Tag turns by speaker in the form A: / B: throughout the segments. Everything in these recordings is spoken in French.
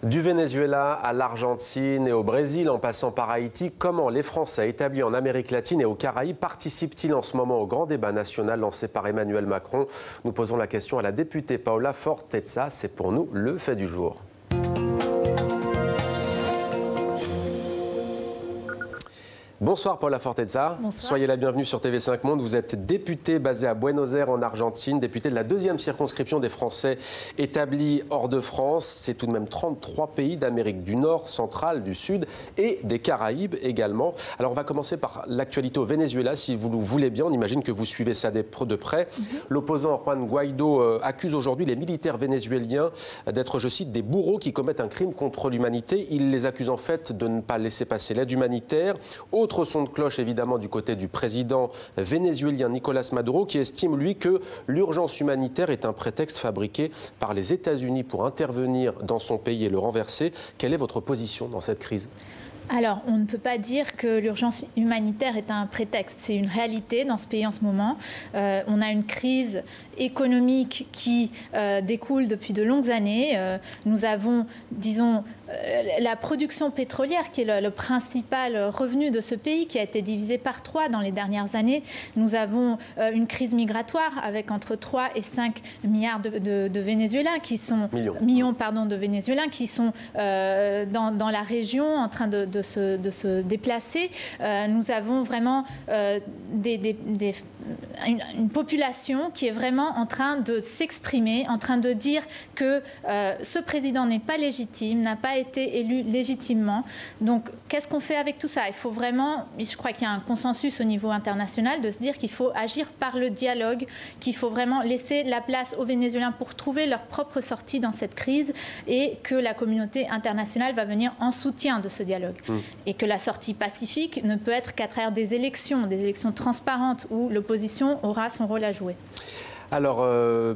A: Du Venezuela à l'Argentine et au Brésil, en passant par Haïti, comment les Français établis en Amérique latine et aux Caraïbes participent-ils en ce moment au grand débat national lancé par Emmanuel Macron? Nous posons la question à la députée Paola Forteza. C'est pour nous le fait du jour. Bonsoir Paola Forteza.
B: Bonsoir.
A: Soyez la bienvenue sur TV5 Monde. Vous êtes députée basée à Buenos Aires en Argentine, députée de la deuxième circonscription des Français établis hors de France. C'est tout de même 33 pays d'Amérique du Nord, centrale, du Sud et des Caraïbes également. Alors on va commencer par l'actualité au Venezuela, si vous le voulez bien. On imagine que vous suivez ça de près. L'opposant Juan Guaido accuse aujourd'hui les militaires vénézuéliens d'être, je cite, des bourreaux qui commettent un crime contre l'humanité. Il les accuse en fait de ne pas laisser passer l'aide humanitaire. Autre son de cloche évidemment du côté du président vénézuélien Nicolás Maduro qui estime lui que l'urgence humanitaire est un prétexte fabriqué par les États-Unis pour intervenir dans son pays et le renverser. Quelle est votre position dans cette crise ?
B: Alors, on ne peut pas dire que l'urgence humanitaire est un prétexte. C'est une réalité dans ce pays en ce moment. On a une crise économique qui découle depuis de longues années. Nous avons, disons, la production pétrolière, qui est le principal revenu de ce pays, qui a été divisé par 3 dans les dernières années. Nous avons une crise migratoire avec entre 3 et 5 milliards de Vénézuéliens qui sont... millions de Vénézuéliens qui sont dans la région en train de se déplacer. Nous avons vraiment une population qui est vraiment en train de s'exprimer, en train de dire que ce président n'est pas légitime, n'a pas été élu légitimement. Donc, qu'est-ce qu'on fait avec tout ça? Il faut vraiment, je crois qu'il y a un consensus au niveau international de se dire qu'il faut agir par le dialogue, qu'il faut vraiment laisser la place aux Vénézuéliens pour trouver leur propre sortie dans cette crise et que la communauté internationale va venir en soutien de ce dialogue. Et que la sortie pacifique ne peut être qu'à travers des élections transparentes où l'opposition aura son rôle à jouer.
A: Alors,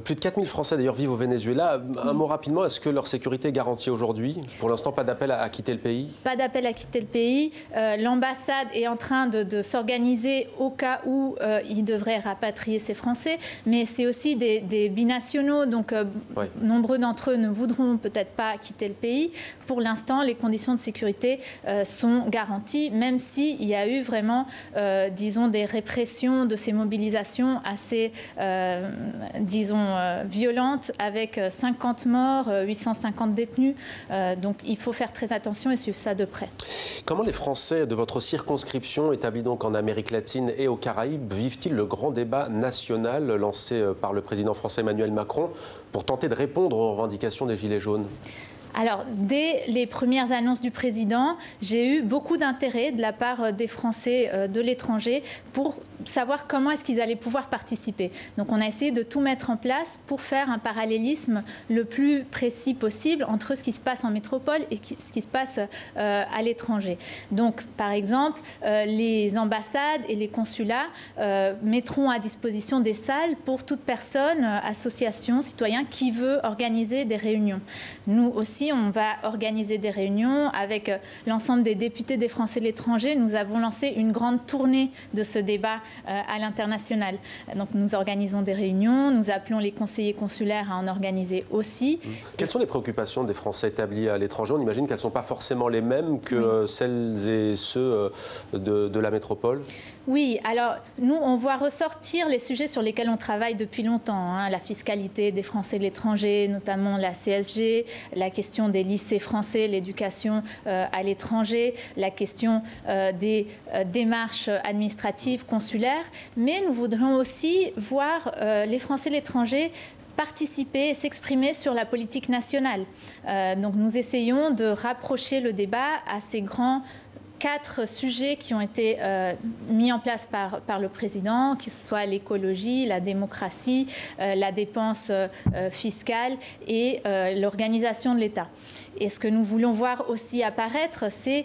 A: plus de 4000 Français d'ailleurs vivent au Venezuela. Un mot rapidement, est-ce que leur sécurité est garantie aujourd'hui? Pour l'instant, pas d'appel à quitter le pays? Pas
B: d'appel à quitter le pays. L'ambassade est en train de s'organiser au cas où ils devraient rapatrier ces Français. Mais c'est aussi des binationaux, donc nombreux d'entre eux ne voudront peut-être pas quitter le pays. Pour l'instant, les conditions de sécurité sont garanties, même s'il y a eu vraiment, disons, des répressions de ces mobilisations assez... violente, avec 50 morts, 850 détenus. Donc il faut faire très attention et suivre ça de près.
A: Comment les Français de votre circonscription, établis donc en Amérique latine et aux Caraïbes, vivent-ils le grand débat national lancé par le président français Emmanuel Macron pour tenter de répondre aux revendications des Gilets jaunes ?
B: Alors, dès les premières annonces du président, j'ai eu beaucoup d'intérêt de la part des Français de l'étranger pour savoir comment est-ce qu'ils allaient pouvoir participer. Donc, on a essayé de tout mettre en place pour faire un parallélisme le plus précis possible entre ce qui se passe en métropole et ce qui se passe à l'étranger. Donc, par exemple, les ambassades et les consulats mettront à disposition des salles pour toute personne, association, citoyen qui veut organiser des réunions. Nous aussi, on va organiser des réunions avec l'ensemble des députés des Français de l'étranger. Nous avons lancé une grande tournée de ce débat à l'international. Donc nous organisons des réunions, nous appelons les conseillers consulaires à en organiser aussi.
A: Quelles sont les préoccupations des Français établis à l'étranger? On imagine qu'elles ne sont pas forcément les mêmes que celles et ceux de la métropole.
B: Oui, alors nous, on voit ressortir les sujets sur lesquels on travaille depuis longtemps. La fiscalité des Français de l'étranger, notamment la CSG, la question des lycées français, l'éducation à l'étranger, la question des démarches administratives, consulaires. Mais nous voudrions aussi voir les Français de l'étranger participer et s'exprimer sur la politique nationale. Donc nous essayons de rapprocher le débat à ces grands 4 sujets qui ont été mis en place par le président, que ce soit l'écologie, la démocratie, la dépense fiscale et l'organisation de l'État. Et ce que nous voulons voir aussi apparaître, c'est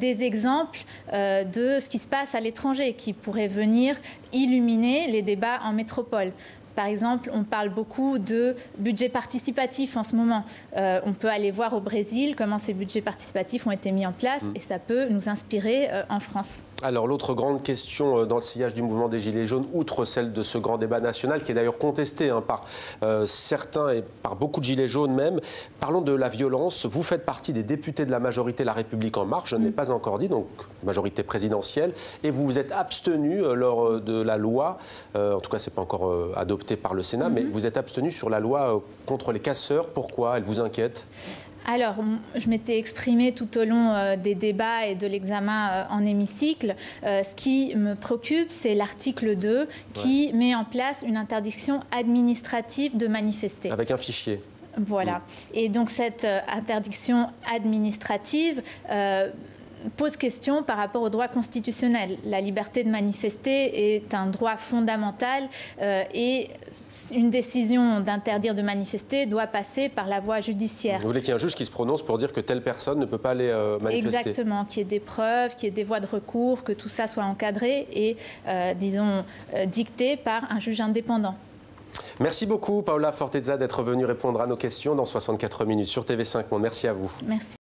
B: des exemples de ce qui se passe à l'étranger qui pourraient venir illuminer les débats en métropole. Par exemple, on parle beaucoup de budget participatif en ce moment. On peut aller voir au Brésil comment ces budgets participatifs ont été mis en place et ça peut nous inspirer en France.
A: Alors l'autre grande question dans le sillage du mouvement des Gilets jaunes, outre celle de ce grand débat national, qui est d'ailleurs contesté par certains et par beaucoup de Gilets jaunes même, parlons de la violence. Vous faites partie des députés de la majorité La République En Marche, je ne l'ai pas encore dit, donc majorité présidentielle, et vous vous êtes abstenu lors de la loi, en tout cas c'est pas encore adopté par le Sénat, mais vous êtes abstenu sur la loi contre les casseurs. Pourquoi? Elle vous inquiète?
B: Alors, je m'étais exprimée tout au long des débats et de l'examen en hémicycle. Ce qui me préoccupe, c'est l'article 2 qui met en place une interdiction administrative de manifester.
A: Avec un fichier.
B: Voilà. Et donc, cette interdiction administrative pose question par rapport au droit constitutionnel. La liberté de manifester est un droit fondamental et une décision d'interdire de manifester doit passer par la voie judiciaire.
A: Vous voulez qu'il y ait un juge qui se prononce pour dire que telle personne ne peut pas aller manifester?
B: Exactement, qu'il y ait des preuves, qu'il y ait des voies de recours, que tout ça soit encadré et, disons, dicté par un juge indépendant.
A: Merci beaucoup, Paola Fortezza, d'être venue répondre à nos questions dans 64 minutes sur TV5 Monde. Merci à vous.
B: Merci.